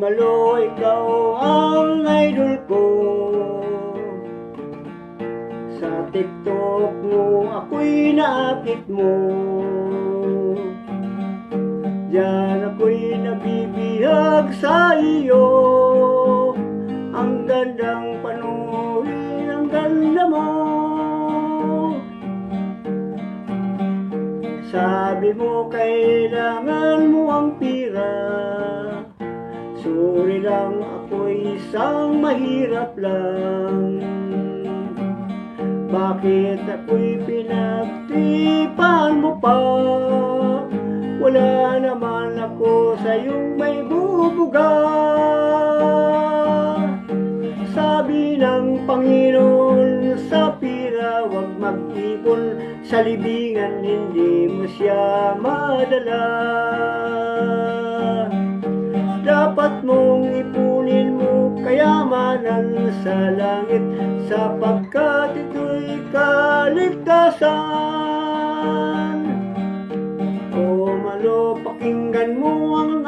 malo, ikaw ang idol ko. Sa TikTok mo, ako'y naakit mo. Diyan ako'y nabibihag sa iyo. Ang gandang panuhin, ang ganda mo. Sabi mo kailangan mo ang pira. Sorry lang, ako'y isang mahirap lang. Bakit ako'y pinagtripan mo pa? Wala naman ako sa'yong may bubuga. Sabi ng Panginoon sa pira, huwag mag-ipon sa libingan, hindi mo siya madala. Dapat mong ipunin mo kayamanan sa langit, sapagkat ito'y kaligtasan. O malo, pakinggan mo ang